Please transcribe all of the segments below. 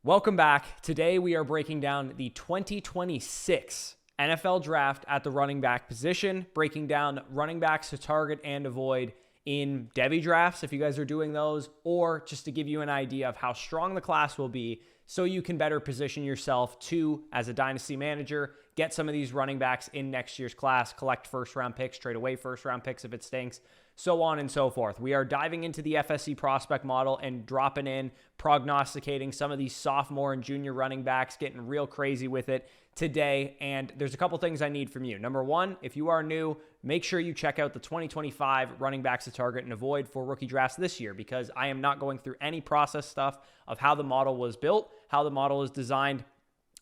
Welcome back. Today we are breaking down the 2026 NFL Draft at the running back position, breaking down running backs to target and avoid in Devy drafts, if you guys are doing those, or just to give you an idea of how strong the class will be so you can better position yourself to, as a dynasty manager, get some of these running backs in next year's class, collect first-round picks, trade away first-round picks if it stinks, so on and so forth. We are diving into the FSC prospect model and dropping in, prognosticating some of these sophomore and junior running backs, getting real crazy with it today. And there's a couple things I need from you. Number one, if you are new, make sure you check out the 2025 running backs to target and avoid for rookie drafts this year, because I am not going through any process stuff of how the model was built, how the model is designed.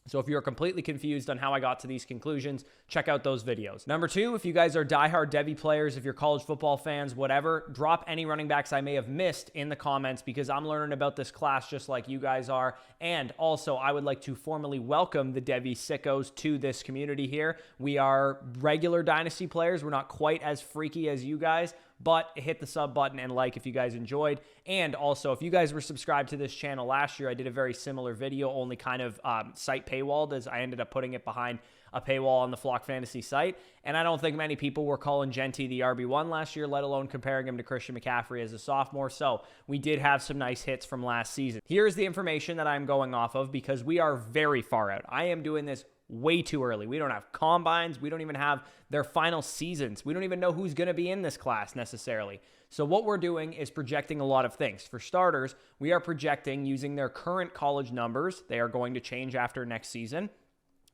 So if you're completely confused on how I got to these conclusions, check out those videos. Number two, if you guys are diehard Devy players, if you're college football fans, whatever, drop any running backs I may have missed in the comments, because I'm learning about this class just like you guys are. And also, I would like to formally welcome the Devy sickos to this community here. We are regular dynasty players. We're not quite as freaky as you guys, but hit the sub button and like if you guys enjoyed. And also, if you guys were subscribed to this channel last year, I did a very similar video, only kind of site paywalled, as I ended up putting it behind a paywall on the Flock Fantasy site. And I don't think many people were calling Genty the RB1 last year, let alone comparing him to Christian McCaffrey as a sophomore. So we did have some nice hits from last season. Here's the information that I'm going off of, because we are very far out. I am doing this way too early. We don't have combines. We don't even have their final seasons. We don't even know who's going to be in this class necessarily. So what we're doing is projecting a lot of things. For starters, we are projecting using their current college numbers. They are going to change after next season.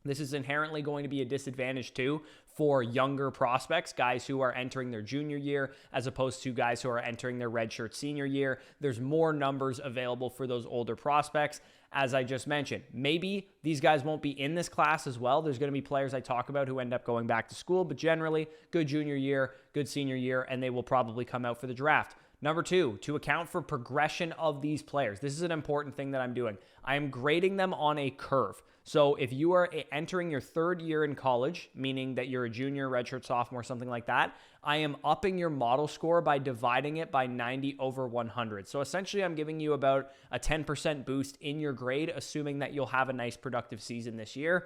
This is inherently going to be a disadvantage too for younger prospects, guys who are entering their junior year as opposed to guys who are entering their redshirt senior year. There's more numbers available for those older prospects. As I just mentioned, maybe these guys won't be in this class as well. There's going to be players I talk about who end up going back to school, but generally good junior year, good senior year, and they will probably come out for the draft. Number two, to account for progression of these players. This is an important thing that I'm doing. I am grading them on a curve. So if you are entering your third year in college, meaning that you're a junior, redshirt, sophomore, something like that, I am upping your model score by dividing it by 90 over 100. So essentially, I'm giving you about a 10% boost in your grade, assuming that you'll have a nice productive season this year,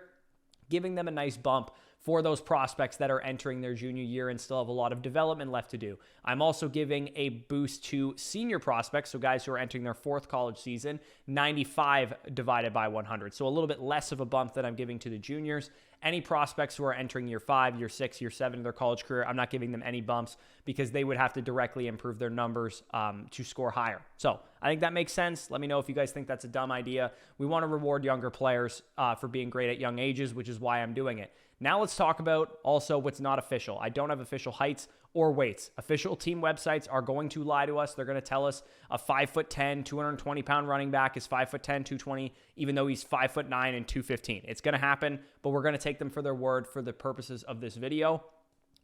giving them a nice bump for those prospects that are entering their junior year and still have a lot of development left to do. I'm also giving a boost to senior prospects, so guys who are entering their fourth college season, 95 divided by 100. So a little bit less of a bump that I'm giving to the juniors. Any prospects who are entering year 5, year 6, year 7 of their college career, I'm not giving them any bumps because they would have to directly improve their numbers to score higher. So I think that makes sense. Let me know if you guys think that's a dumb idea. We want to reward younger players for being great at young ages, which is why I'm doing it. Now let's talk about also what's not official. I don't have official heights or weights. Official team websites are going to lie to us. They're going to tell us a 5'10", 220-pound running back is 5'10", 220, even though he's 5'9" and 215. It's going to happen, but we're going to take them for their word for the purposes of this video.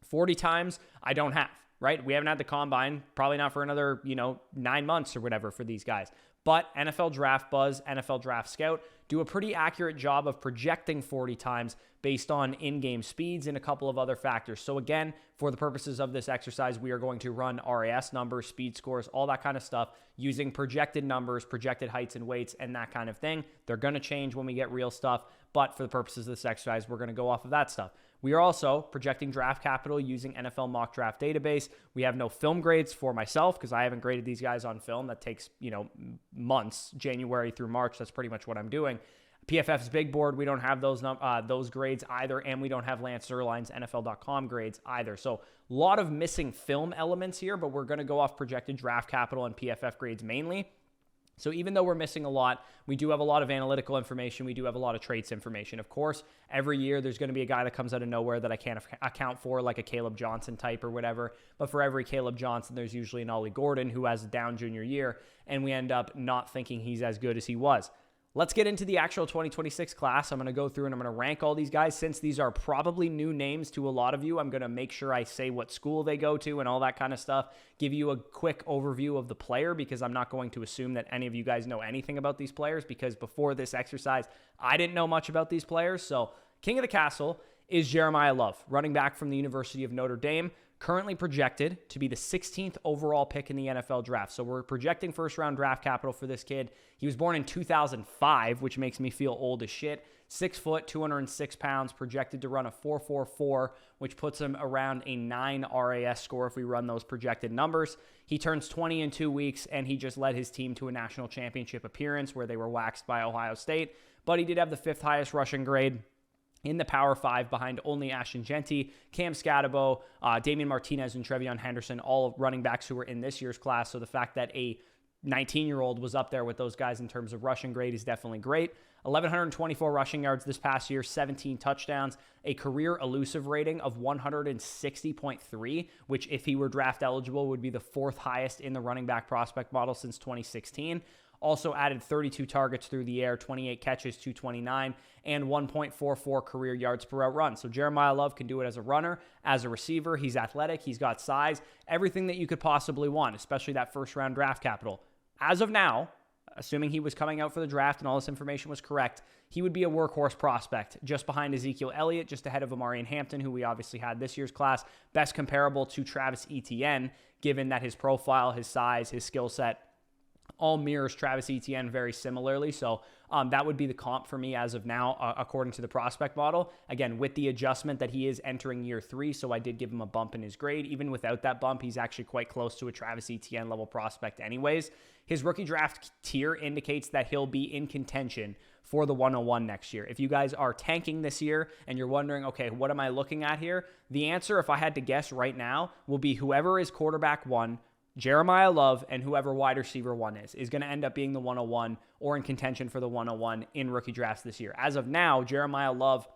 40 times I don't have, right? We haven't had the combine, probably not for another, 9 months or whatever for these guys. But NFL Draft Buzz, NFL Draft Scout do a pretty accurate job of projecting 40 times based on in-game speeds and a couple of other factors. So again, for the purposes of this exercise, we are going to run RAS numbers, speed scores, all that kind of stuff using projected numbers, projected heights and weights, and that kind of thing. They're going to change when we get real stuff, but for the purposes of this exercise, we're going to go off of that stuff. We are also projecting draft capital using NFL Mock Draft Database. We have no film grades for myself because I haven't graded these guys on film. That takes, months, January through March. That's pretty much what I'm doing. PFF's big board, we don't have those grades either, and we don't have Lance Zierlein's NFL.com grades either. So a lot of missing film elements here, but we're going to go off projected draft capital and PFF grades mainly. So even though we're missing a lot, we do have a lot of analytical information. We do have a lot of traits information. Of course, every year there's going to be a guy that comes out of nowhere that I can't account for, like a Caleb Johnson type or whatever. But for every Caleb Johnson, there's usually an Ollie Gordon who has a down junior year, and we end up not thinking he's as good as he was. Let's get into the actual 2026 class. I'm going to go through and I'm going to rank all these guys. Since these are probably new names to a lot of you, I'm going to make sure I say what school they go to and all that kind of stuff. Give you a quick overview of the player because I'm not going to assume that any of you guys know anything about these players because before this exercise, I didn't know much about these players. So King of the Castle is Jeremiyah Love, running back from the University of Notre Dame. currently projected to be the 16th overall pick in the NFL draft. So we're projecting first-round draft capital for this kid. He was born in 2005, which makes me feel old as shit. 6 foot, 206 pounds, projected to run a 4.44, which puts him around a 9 RAS score if we run those projected numbers. He turns 20 in 2 weeks, and he just led his team to a national championship appearance where they were waxed by Ohio State. But he did have the 5th highest rushing grade in the Power 5 behind only Ashton Jeanty, Cam Scatabo, Damian Martinez, and Trevion Henderson, all running backs who were in this year's class. So the fact that a 19-year-old was up there with those guys in terms of rushing grade is definitely great. 1,124 rushing yards this past year, 17 touchdowns, a career elusive rating of 160.3, which if he were draft eligible would be the 4th highest in the running back prospect model since 2016. Also added 32 targets through the air, 28 catches, 229, and 1.44 career yards per route run. So Jeremiyah Love can do it as a runner, as a receiver. He's athletic. He's got size, everything that you could possibly want, especially that first-round draft capital. As of now, assuming he was coming out for the draft and all this information was correct, he would be a workhorse prospect just behind Ezekiel Elliott, just ahead of Amarian Hampton, who we obviously had this year's class. Best comparable to Travis Etienne, given that his profile, his size, his skill set all mirrors Travis Etienne very similarly. So that would be the comp for me as of now, according to the prospect model. Again, with the adjustment that he is entering year 3, so I did give him a bump in his grade. Even without that bump, he's actually quite close to a Travis Etienne level prospect anyways. His rookie draft tier indicates that he'll be in contention for the 101 next year. If you guys are tanking this year and you're wondering, okay, what am I looking at here? The answer, if I had to guess right now, will be whoever is quarterback 1, Jeremiyah Love, and whoever wide receiver 1 is going to end up being the 101 or in contention for the 101 in rookie drafts this year. As of now, Jeremiyah Love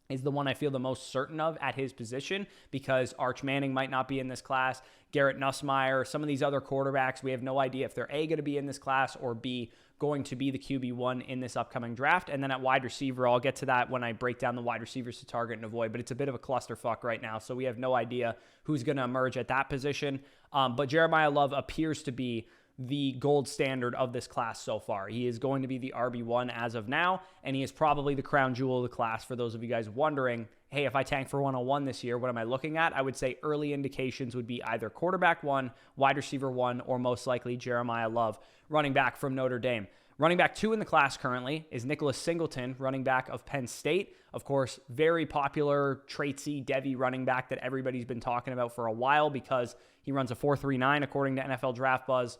is the one I feel the most certain of at his position because Arch Manning might not be in this class. Garrett Nussmeier, some of these other quarterbacks, we have no idea if they're A, going to be in this class, or B, going to be the QB1 in this upcoming draft. And then at wide receiver, I'll get to that when I break down the wide receivers to target and avoid, but it's a bit of a clusterfuck right now, so we have no idea who's going to emerge at that position. But Jeremiyah Love appears to be the gold standard of this class so far. He is going to be the RB1 as of now, and he is probably the crown jewel of the class. For those of you guys wondering, hey, if I tank for 101 this year, what am I looking at? I would say early indications would be either quarterback 1, wide receiver 1, or most likely Jeremiyah Love, running back from Notre Dame. Running back 2 in the class currently is Nicholas Singleton, running back of Penn State. Of course, very popular, traitsy, Devy running back that everybody's been talking about for a while because he runs a 4.39 according to NFL Draft Buzz,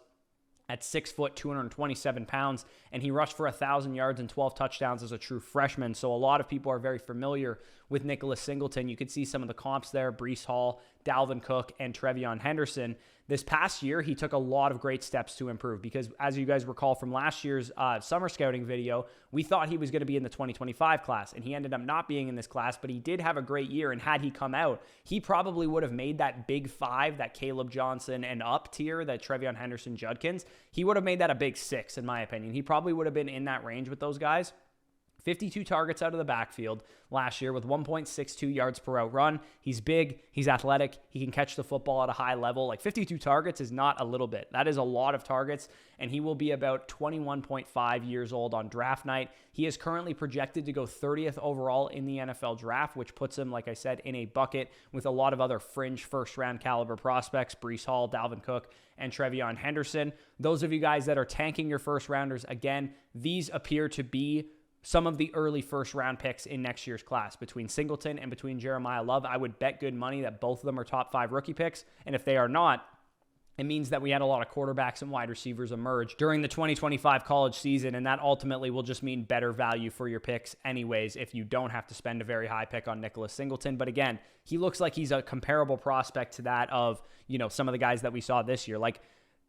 at 6 foot, 227 pounds, and he rushed for 1,000 yards and 12 touchdowns as a true freshman. So a lot of people are very familiar with Nicholas Singleton. You could see some of the comps there, Breece Hall, Dalvin Cook, and Trevion Henderson. This past year, he took a lot of great steps to improve because, as you guys recall from last year's summer scouting video, we thought he was going to be in the 2025 class, and he ended up not being in this class, but he did have a great year, and had he come out, he probably would have made that big 5, that Caleb Johnson and up tier, that Trevion Henderson, Judkins. He would have made that a big 6, in my opinion. He probably would have been in that range with those guys. 52 targets out of the backfield last year with 1.62 yards per route run. He's big. He's athletic. He can catch the football at a high level. Like 52 targets is not a little bit. That is a lot of targets, and he will be about 21.5 years old on draft night. He is currently projected to go 30th overall in the NFL draft, which puts him, like I said, in a bucket with a lot of other fringe first-round caliber prospects, Breece Hall, Dalvin Cook, and Trevion Henderson. Those of you guys that are tanking your first-rounders, again, these appear to be some of the early first-round picks in next year's class. Between Singleton and between Jeremiyah Love, I would bet good money that both of them are top 5 rookie picks. And if they are not, it means that we had a lot of quarterbacks and wide receivers emerge during the 2025 college season, and that ultimately will just mean better value for your picks anyways if you don't have to spend a very high pick on Nicholas Singleton. But again, he looks like he's a comparable prospect to that of, some of the guys that we saw this year. Like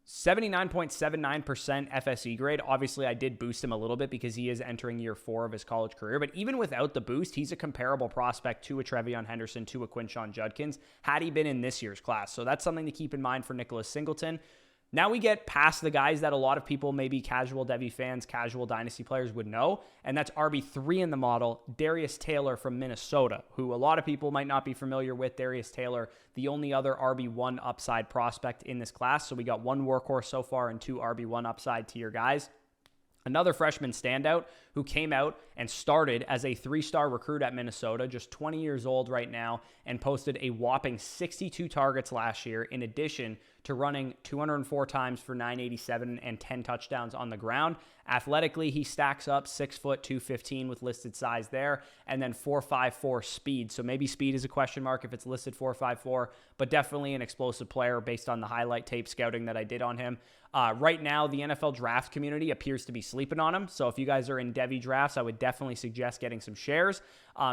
79.79% FSE grade. Obviously, I did boost him a little bit because he is entering year 4 of his college career. But even without the boost, he's a comparable prospect to a Trevion Henderson, to a Quinten Judkins, had he been in this year's class. So that's something to keep in mind for Nicholas Singleton. Now we get past the guys that a lot of people, maybe casual Devy fans, casual Dynasty players would know, and that's RB3 in the model, Darius Taylor from Minnesota, who a lot of people might not be familiar with. Darius Taylor, the only other RB1 upside prospect in this class. So we got 1 workhorse so far and 2 RB1 upside tier guys. Another freshman standout who came out and started as a 3-star recruit at Minnesota, just 20 years old right now, and posted a whopping 62 targets last year, in addition to running 204 times for 987 and 10 touchdowns on the ground. Athletically, he stacks up 6 foot 215 with listed size there, and then 4.54 speed. So maybe speed is a question mark if it's listed 4.54, but definitely an explosive player based on the highlight tape scouting that I did on him. Right now, the NFL draft community appears to be sleeping on him. So if you guys are in Devy drafts, I would definitely suggest getting some shares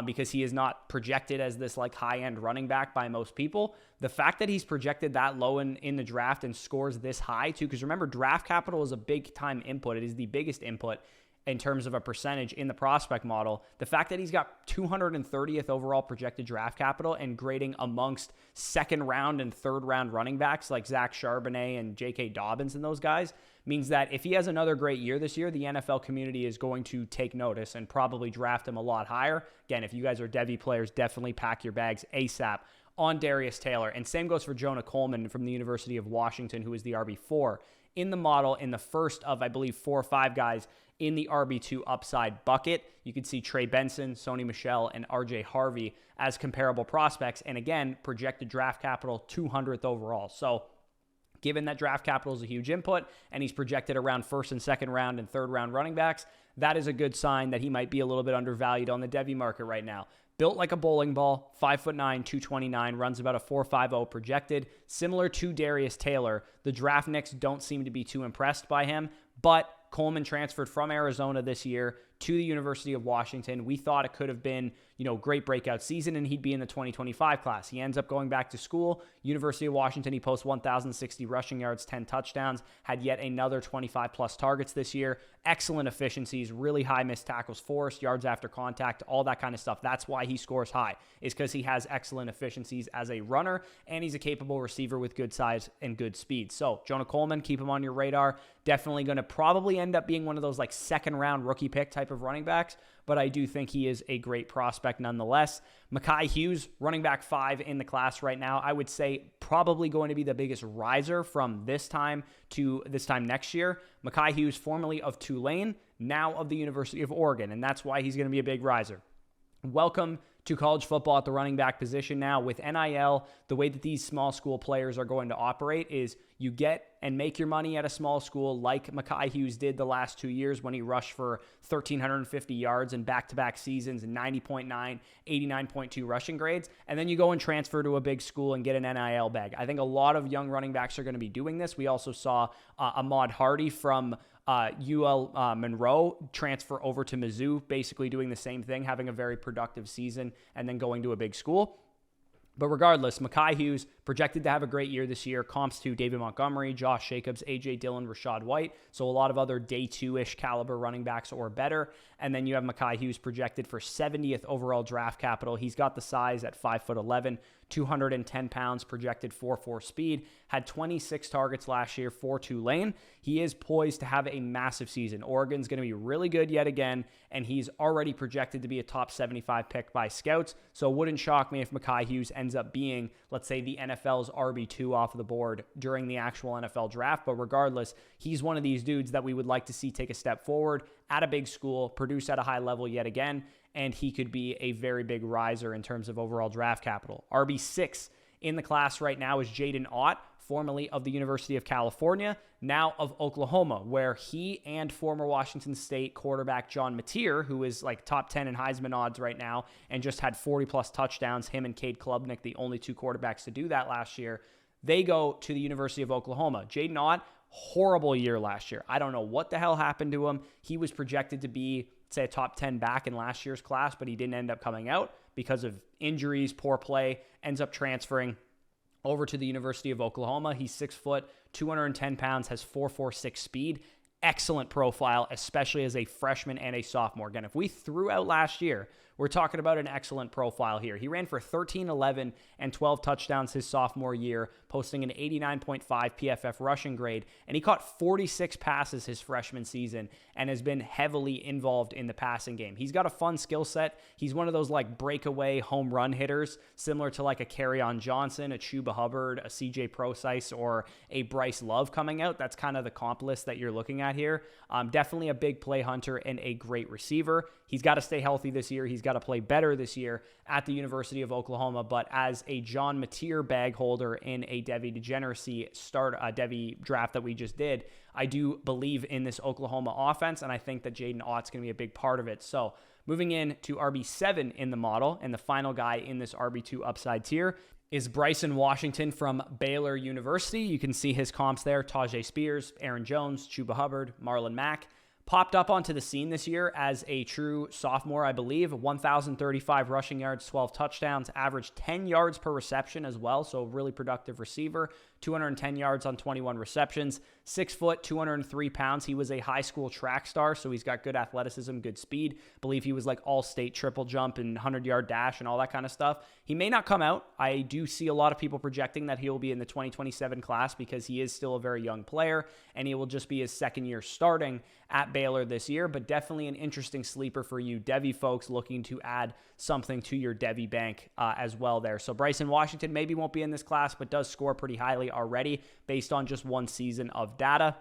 because he is not projected as this like high-end running back by most people. The fact that he's projected that low in the draft and scores this high too, because remember, draft capital is a big-time input. It is the biggest input in terms of a percentage in the prospect model. The fact that he's got 230th overall projected draft capital and grading amongst second round and third round running backs like Zach Charbonnet and J.K. Dobbins and those guys means that if he has another great year this year, the NFL community is going to take notice and probably draft him a lot higher. Again, if you guys are Devy players, definitely pack your bags ASAP on Darius Taylor. And same goes for Jonah Coleman from the University of Washington, who is the RB4 in the model, in the first of, I believe, 4 or 5 guys in the RB2 upside bucket. You can see Trey Benson, Sony Michel, and RJ Harvey as comparable prospects. And again, projected draft capital 200th overall. So given that draft capital is a huge input and he's projected around first and second round and third round running backs, that is a good sign that he might be a little bit undervalued on the Devy market right now. Built like a bowling ball, 5'9", 229, runs about a 4.50 projected. Similar to Darius Taylor, the draft nicks don't seem to be too impressed by him, but Coleman transferred from Arizona this year to the University of Washington. We thought it could have been, great breakout season and he'd be in the 2025 class. He ends up going back to school. University of Washington, he posts 1,060 rushing yards, 10 touchdowns, had yet another 25 plus targets this year. Excellent efficiencies, really high missed tackles forced, yards after contact, all that kind of stuff. That's why he scores high, is because he has excellent efficiencies as a runner and he's a capable receiver with good size and good speed. So Jonah Coleman, keep him on your radar. Definitely going to probably end up being one of those like second round rookie pick type of running backs, but I do think he is a great prospect nonetheless. Makhi Hughes, running back 5 in the class right now, I would say probably going to be the biggest riser from this time to this time next year. Makhi Hughes, formerly of Tulane, now of the University of Oregon, and that's why he's going to be a big riser. Welcome to college football at the running back position now. With NIL, the way that these small school players are going to operate is you get and make your money at a small school like Makhi Hughes did the last 2 years when he rushed for 1,350 yards in back-to-back seasons and 90.9, 89.2 rushing grades. And then you go and transfer to a big school and get an NIL bag. I think a lot of young running backs are going to be doing this. We also saw Ahmad Hardy from UL Monroe transfer over to Mizzou, basically doing the same thing, having a very productive season and then going to a big school. But regardless, Makhi Hughes projected to have a great year this year. Comps to David Montgomery, Josh Jacobs, A.J. Dillon, Rashad White. So a lot of other day 2-ish caliber running backs or better. And then you have Makhi Hughes projected for 70th overall draft capital. He's got the size at 5'11", 210 pounds, projected 4.4 speed. Had 26 targets last year for Tulane. He is poised to have a massive season. Oregon's going to be really good yet again, and he's already projected to be a top 75 pick by scouts. So it wouldn't shock me if Makhi Hughes ends up being, let's say, the NFL's RB2 off of the board during the actual NFL draft. But regardless, he's one of these dudes that we would like to see take a step forward at a big school, produce at a high level yet again, and he could be a very big riser in terms of overall draft capital. RB6 in the class right now is Jadyn Ott, formerly of the University of California, now of Oklahoma, where he and former Washington State quarterback John Mateer, who is like top 10 in Heisman odds right now and just had 40-plus touchdowns, him and Cade Klubnik, the only 2 quarterbacks to do that last year, they go to the University of Oklahoma. Jadyn Ott, horrible year last year. I don't know what the hell happened to him. He was projected to be, say, a top 10 back in last year's class, but he didn't end up coming out because of injuries, poor play, ends up transferring over to the University of Oklahoma. He's 6 foot, 210 pounds, has 4.46 speed. Excellent profile, especially as a freshman and a sophomore. Again, if we threw out last year, we're talking about an excellent profile here. He ran for 13, 11, and 12 touchdowns his sophomore year, posting an 89.5 PFF rushing grade, and he caught 46 passes his freshman season and has been heavily involved in the passing game. He's got a fun skill set. He's one of those like breakaway home run hitters, similar to like a Kerryon Johnson, a Chuba Hubbard, a CJ Procise, or a Bryce Love coming out. That's kind of the comp list that you're looking at at here. Definitely a big play hunter and a great receiver. He's got to stay healthy this year. He's got to play better this year at the University of Oklahoma. But as a John Mateer bag holder in a Devy Degeneracy Devy draft that we just did, I do believe in this Oklahoma offense, and I think that Jadyn Ott's going to be a big part of it. So moving in to RB7 in the model, and the final guy in this RB2 upside tier is Bryson Washington from Baylor University. You can see his comps there: Tajay Spears, Aaron Jones, Chuba Hubbard, Marlon Mack. Popped up onto the scene this year as a true sophomore, I believe. 1,035 rushing yards, 12 touchdowns, averaged 10 yards per reception as well, so a really productive receiver. 210 yards on 21 receptions, 6 foot, 203 pounds. He was a high school track star, so he's got good athleticism, good speed. I believe he was like all-state triple jump and 100-yard dash and all that kind of stuff. He may not come out. I do see a lot of people projecting that he will be in the 2027 class because he is still a very young player, and he will just be his second year starting at Baylor this year, but definitely an interesting sleeper for you Devy folks looking to add something to your Devy bank as well there. So Bryson Washington maybe won't be in this class, but does score pretty highly already based on just one season of data.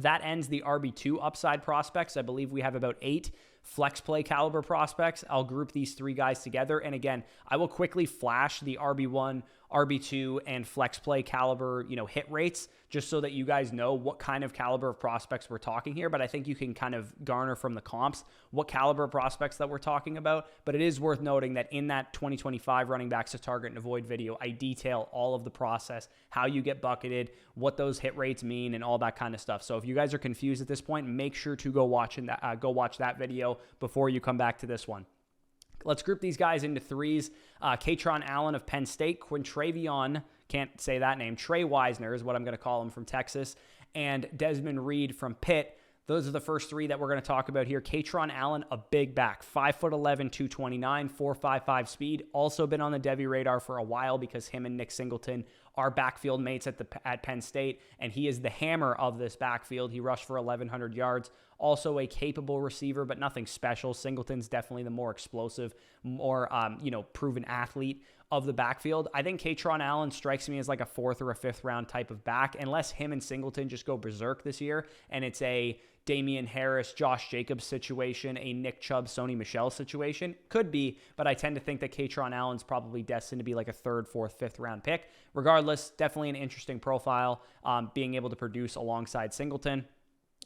That ends the RB2 upside prospects. I believe we have about 8 flex play caliber prospects. I'll group these 3 guys together. And again, I will quickly flash the RB1, RB2, and flex play caliber, hit rates, just so that you guys know what kind of caliber of prospects we're talking here. But I think you can kind of garner from the comps what caliber of prospects that we're talking about. But it is worth noting that in that 2025 running backs to target and avoid video, I detail all of the process, how you get bucketed, what those hit rates mean, and all that kind of stuff. So if you guys are confused at this point, make sure to go watch that video before you come back to this one. Let's group these guys into 3s. Kaytron Allen of Penn State, Quintravion, can't say that name, Trey Wisner is what I'm going to call him, from Texas, and Desmond Reid from Pitt. Those are the first 3 that we're going to talk about here. Kaytron Allen, a big back, 5'11", 229, 4.55 speed. Also been on the Devy radar for a while because him and Nick Singleton are backfield mates at Penn State, and he is the hammer of this backfield. He rushed for 1,100 yards. Also a capable receiver, but nothing special. Singleton's definitely the more explosive, more proven athlete of the backfield. I think Kaytron Allen strikes me as like a 4th or a 5th round type of back, unless him and Singleton just go berserk this year, and it's a Damian Harris, Josh Jacobs situation, a Nick Chubb, Sony Michel situation. Could be, but I tend to think that Kaytron Allen's probably destined to be like a 3rd, 4th, 5th round pick. Regardless, definitely an interesting profile, being able to produce alongside Singleton.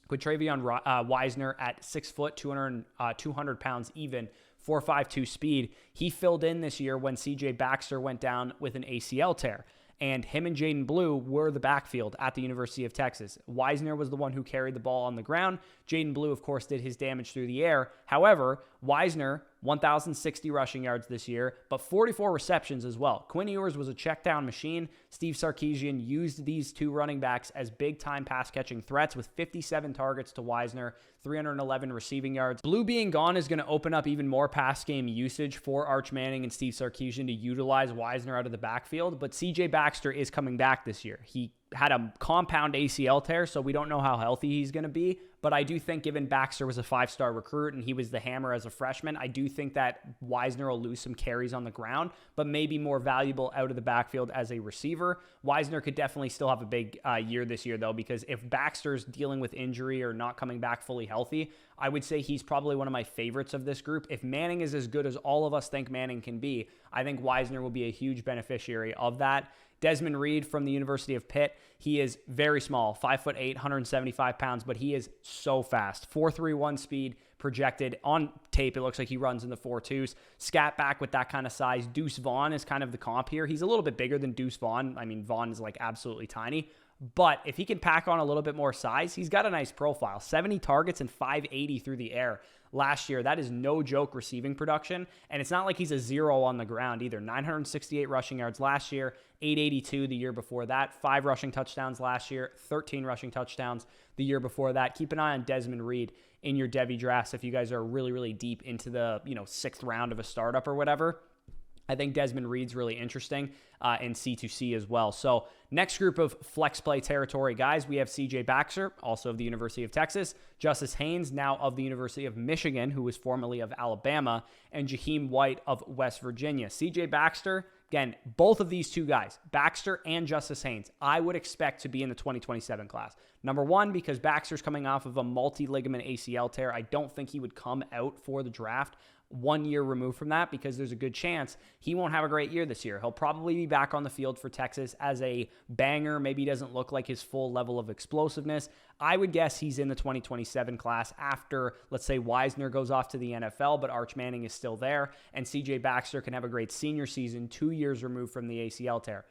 Quintravion Wisner at 6 foot, 200 pounds even, 4.52 speed. He filled in this year when CJ Baxter went down with an ACL tear. And him and Jaden Blue were the backfield at the University of Texas. Wisner was the one who carried the ball on the ground. Jaden Blue, of course, did his damage through the air. However, Wisner, 1,060 rushing yards this year, but 44 receptions as well. Quinn Ewers was a check-down machine. Steve Sarkisian used these 2 running backs as big-time pass-catching threats with 57 targets to Wisner, 311 receiving yards. Blue being gone is going to open up even more pass game usage for Arch Manning and Steve Sarkisian to utilize Wisner out of the backfield, but CJ Baxter is coming back this year. He had a compound ACL tear, so we don't know how healthy he's going to be. But I do think, given Baxter was a 5-star recruit and he was the hammer as a freshman, I do think that Wisner will lose some carries on the ground, but maybe more valuable out of the backfield as a receiver. Wisner could definitely still have a big year this year, though, because if Baxter's dealing with injury or not coming back fully healthy, I would say he's probably one of my favorites of this group. If Manning is as good as all of us think Manning can be, I think Wisner will be a huge beneficiary of that. Desmond Reid from the University of Pitt, he is very small, 5'8", 175 pounds, but he is so fast. 4.31 speed projected. On tape, it looks like he runs in the 4.2s. Scat back with that kind of size. Deuce Vaughn is kind of the comp here. He's a little bit bigger than Deuce Vaughn. I mean, Vaughn is like absolutely tiny. But if he can pack on a little bit more size, he's got a nice profile. 70 targets and 580 through the air last year. That is no joke receiving production. And it's not like he's a 0 on the ground either. 968 rushing yards last year, 882 the year before that, 5 rushing touchdowns last year, 13 rushing touchdowns the year before that. Keep an eye on Desmond Reid in your Devy drafts if you guys are really, really deep into the 6th round of a startup or whatever. I think Desmond Reid's really interesting in C2C as well. So next group of flex play territory guys, we have CJ Baxter, also of the University of Texas, Justice Haynes, now of the University of Michigan, who was formerly of Alabama, and Jahiem White of West Virginia. CJ Baxter, again, both of these 2 guys, Baxter and Justice Haynes, I would expect to be in the 2027 class. Number one, because Baxter's coming off of a multi-ligament ACL tear. I don't think he would come out for the draft 1 year removed from that, because there's a good chance he won't have a great year this year. He'll probably be back on the field for Texas as a banger. Maybe he doesn't look like his full level of explosiveness. I would guess he's in the 2027 class after, let's say, Wisner goes off to the NFL, but Arch Manning is still there, and CJ Baxter can have a great senior season 2 years removed from the ACL tear.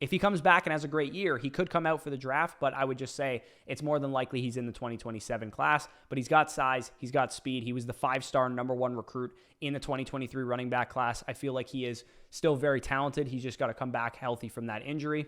If he comes back and has a great year, he could come out for the draft, but I would just say it's more than likely he's in the 2027 class. But he's got size, he's got speed. He was the 5-star number 1 recruit in the 2023 running back class. I feel like he is still very talented. He's just got to come back healthy from that injury.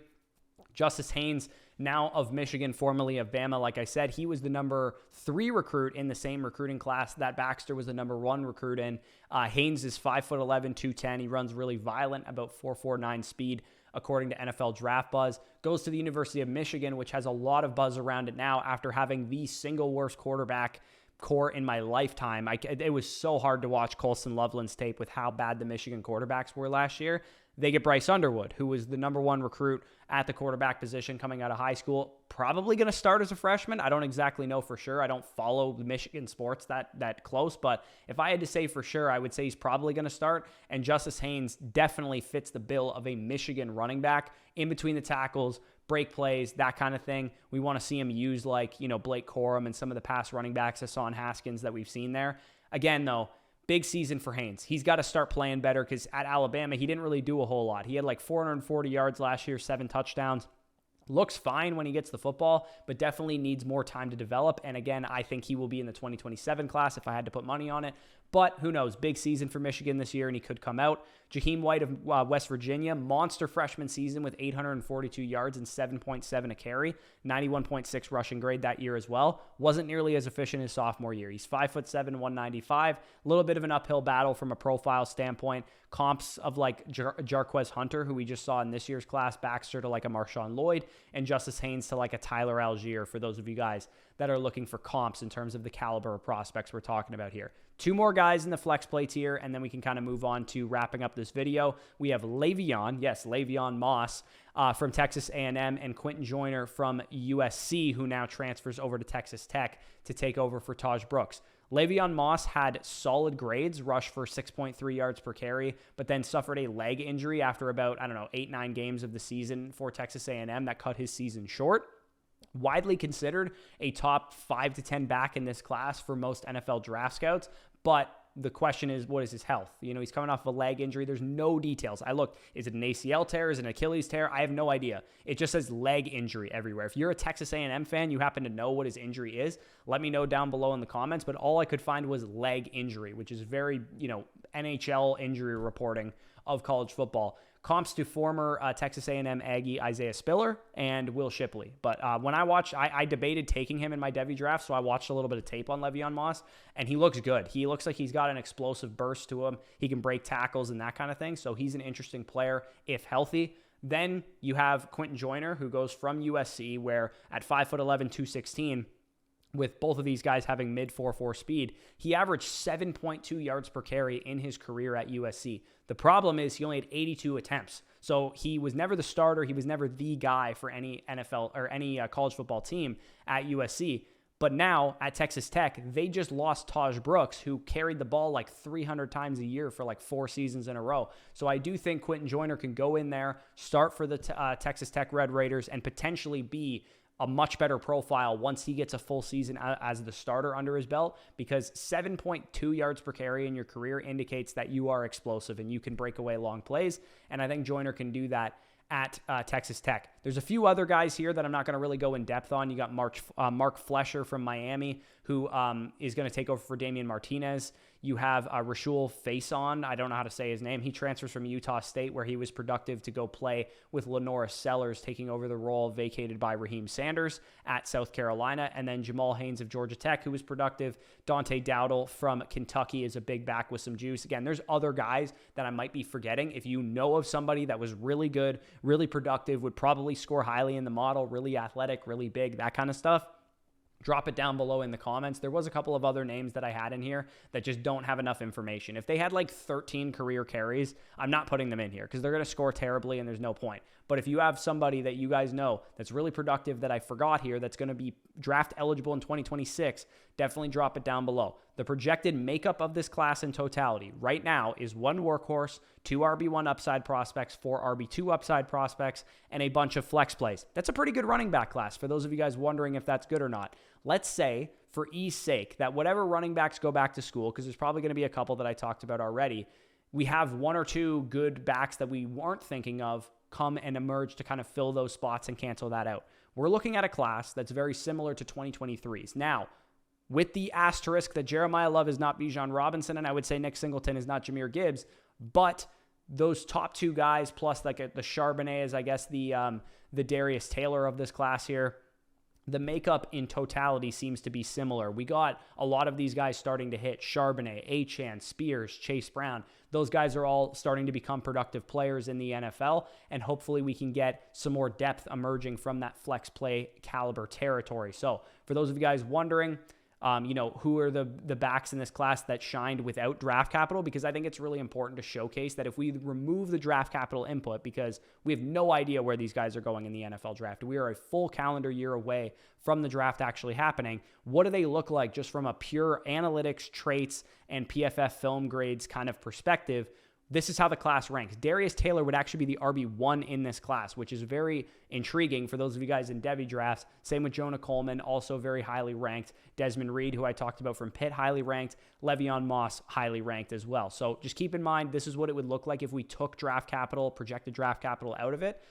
Justice Haynes, now of Michigan, formerly of Bama, like I said, he was the number 3 recruit in the same recruiting class that Baxter was the number 1 recruit in. Haynes is 5'11", 210. He runs really violent, about 4.49 speed, according to NFL Draft Buzz. Goes to the University of Michigan, which has a lot of buzz around it now after having the single worst quarterback core in my lifetime. It was so hard to watch Colson Loveland's tape with how bad the Michigan quarterbacks were last year. They get Bryce Underwood, who was the number 1 recruit at the quarterback position coming out of high school. Probably going to start as a freshman. I don't exactly know for sure. I don't follow the Michigan sports that close, but if I had to say for sure, I would say he's probably going to start. And Justice Haynes definitely fits the bill of a Michigan running back in between the tackles, break plays, that kind of thing. We want to see him use like, Blake Corum and some of the past running backs, Hassan Haskins, that we've seen there. Again, though, big season for Haynes. He's got to start playing better, because at Alabama, he didn't really do a whole lot. He had like 440 yards last year, 7 touchdowns. Looks fine when he gets the football, but definitely needs more time to develop. And again, I think he will be in the 2027 class if I had to put money on it. But who knows? Big season for Michigan this year, and he could come out. Jahiem White of West Virginia, monster freshman season with 842 yards and 7.7 a carry, 91.6 rushing grade that year as well. Wasn't nearly as efficient as sophomore year. He's 5'7", 195. A little bit of an uphill battle from a profile standpoint. Comps of like Jarquez Hunter, who we just saw in this year's class, Baxter to like a Marshawn Lloyd, and Justice Haynes to like a Tyler Algier, for those of you guys that are looking for comps in terms of the caliber of prospects we're talking about here. 2 more guys in the flex play tier, and then we can kind of move on to wrapping up this video. We have Le'Veon Moss from Texas A&M, and Quinten Joyner from USC, who now transfers over to Texas Tech to take over for Taj Brooks. Le'Veon Moss had solid grades, rushed for 6.3 yards per carry, but then suffered a leg injury after about, 8-9 games of the season for Texas A&M that cut his season short. Widely considered a top 5 to 10 back in this class for most NFL draft scouts, but the question is, what is his health? He's coming off of a leg injury. There's no details. I looked, is it an ACL tear? Is it an Achilles tear? I have no idea. It just says leg injury everywhere. If you're a Texas A&M fan, you happen to know what his injury is, let me know down below in the comments, but all I could find was leg injury, which is very, NHL injury reporting of college football. Comps to former Texas A&M Aggie Isaiah Spiller and Will Shipley. But when I watched, I debated taking him in my Devy draft, so I watched a little bit of tape on Le'Veon Moss, and he looks good. He looks like he's got an explosive burst to him. He can break tackles and that kind of thing, so he's an interesting player if healthy. Then you have Quinten Joyner, who goes from USC, where at 5'11", 216, with both of these guys having mid 4.4 speed, he averaged 7.2 yards per carry in his career at USC. The problem is he only had 82 attempts. So he was never the starter. He was never the guy for any NFL or any college football team at USC. But now at Texas Tech, they just lost Taj Brooks, who carried the ball like 300 times a year for like 4 seasons in a row. So I do think Quinten Joyner can go in there, start for the Texas Tech Red Raiders, and potentially be a much better profile once he gets a full season as the starter under his belt, because 7.2 yards per carry in your career indicates that you are explosive and you can break away long plays. And I think Joyner can do that at Texas Tech. There's a few other guys here that I'm not going to really go in depth on. You got Mark Flesher from Miami, who is going to take over for Damian Martinez. You have Rashul Faison. I don't know how to say his name. He transfers from Utah State, where he was productive, to go play with Lenora Sellers, taking over the role vacated by Raheem Sanders at South Carolina. And then Jamal Haynes of Georgia Tech, who was productive. Dante Dowdle from Kentucky is a big back with some juice. Again, there's other guys that I might be forgetting. If you know of somebody that was really good, really productive, would probably score highly in the model, really athletic, really big, that kind of stuff, drop it down below in the comments. There was a couple of other names that I had in here that just don't have enough information. If they had like 13 career carries, I'm not putting them in here because they're going to score terribly and there's no point. But if you have somebody that you guys know that's really productive that I forgot here, that's going to be draft eligible in 2026, definitely drop it down below. The projected makeup of this class in totality right now is 1 workhorse, 2 RB1 upside prospects, 4 RB2 upside prospects, and a bunch of flex plays. That's a pretty good running back class for those of you guys wondering if that's good or not. Let's say, for ease sake, that whatever running backs go back to school, because there's probably going to be a couple that I talked about already, we have 1 or 2 good backs that we weren't thinking of come and emerge to kind of fill those spots and cancel that out. We're looking at a class that's very similar to 2023's. Now, with the asterisk that Jeremiyah Love is not Bijan Robinson, and I would say Nick Singleton is not Jahmyr Gibbs, but those top 2 guys, plus like the Charbonnet is, I guess, the Darius Taylor of this class here, the makeup in totality seems to be similar. We got a lot of these guys starting to hit. Charbonnet, Achane, Spears, Chase Brown. Those guys are all starting to become productive players in the NFL, and hopefully we can get some more depth emerging from that flex play caliber territory. So for those of you guys wondering, who are the backs in this class that shined without draft capital? Because I think it's really important to showcase that if we remove the draft capital input, because we have no idea where these guys are going in the NFL draft. We are a full calendar year away from the draft actually happening. What do they look like just from a pure analytics, traits, and PFF film grades kind of perspective? This is how the class ranks. Darius Taylor would actually be the RB1 in this class, which is very intriguing for those of you guys in Devy drafts. Same with Jonah Coleman, also very highly ranked. Desmond Reid, who I talked about from Pitt, highly ranked. Le'Veon Moss, highly ranked as well. So just keep in mind, this is what it would look like if we took draft capital, projected draft capital out of it,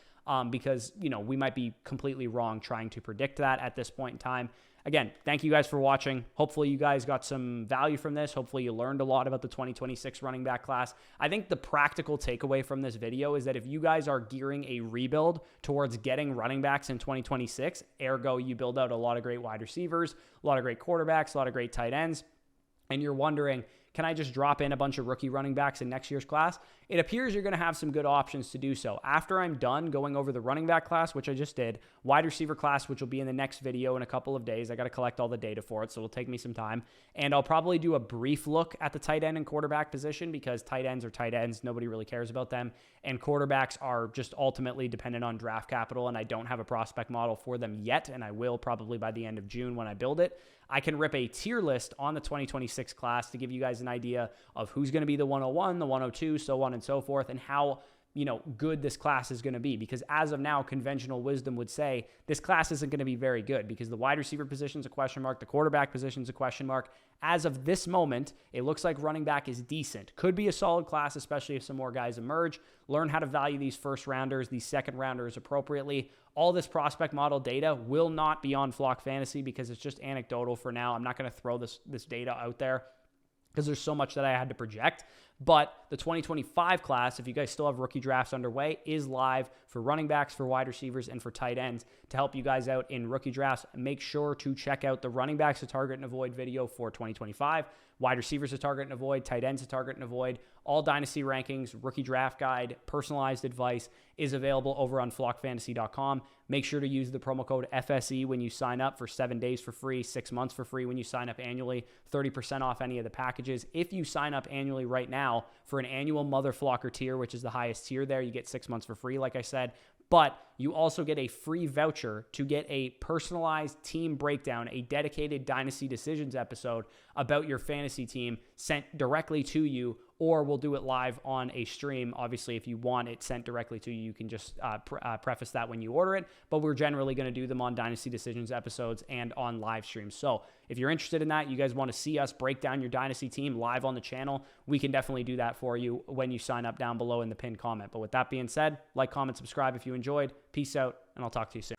because, we might be completely wrong trying to predict that at this point in time. Again, thank you guys for watching. Hopefully you guys got some value from this. Hopefully you learned a lot about the 2026 running back class. I think the practical takeaway from this video is that if you guys are gearing a rebuild towards getting running backs in 2026, ergo you build out a lot of great wide receivers, a lot of great quarterbacks, a lot of great tight ends, and you're wondering, can I just drop in a bunch of rookie running backs in next year's class? It appears you're going to have some good options to do so. After I'm done going over the running back class, which I just did, wide receiver class, which will be in the next video in a couple of days. I got to collect all the data for it, so it'll take me some time. And I'll probably do a brief look at the tight end and quarterback position, because tight ends are tight ends. Nobody really cares about them. And quarterbacks are just ultimately dependent on draft capital, and I don't have a prospect model for them yet, and I will probably by the end of June when I build it. I can rip a tier list on the 2026 class to give you guys an idea of who's going to be the 101, the 102, so on and so forth, and how good this class is going to be. Because as of now, conventional wisdom would say this class isn't going to be very good, because the wide receiver position is a question mark, the quarterback position is a question mark. As of this moment, it looks like running back is decent. Could be a solid class, especially if some more guys emerge. Learn how to value these first rounders, these second rounders appropriately. All this prospect model data will not be on Flock Fantasy because it's just anecdotal for now. I'm not going to throw this data out there because there's so much that I had to project. But the 2025 class, if you guys still have rookie drafts underway, is live for running backs, for wide receivers, and for tight ends to help you guys out in rookie drafts. Make sure to check out the running backs to target and avoid video for 2025, wide receivers to target and avoid, tight ends to target and avoid. All dynasty rankings, rookie draft guide, personalized advice is available over on flockfantasy.com. Make sure to use the promo code FSE when you sign up for 7 days for free, 6 months for free when you sign up annually, 30% off any of the packages. If you sign up annually right now for an annual Mother Flocker tier, which is the highest tier there, you get 6 months for free, like I said. But you also get a free voucher to get a personalized team breakdown, a dedicated Dynasty Decisions episode about your fantasy team sent directly to you, or we'll do it live on a stream. Obviously, if you want it sent directly to you, you can just preface that when you order it. But we're generally going to do them on Dynasty Decisions episodes and on live streams. So if you're interested in that, you guys want to see us break down your Dynasty team live on the channel, we can definitely do that for you when you sign up down below in the pinned comment. But with that being said, like, comment, subscribe if you enjoyed. Peace out, and I'll talk to you soon.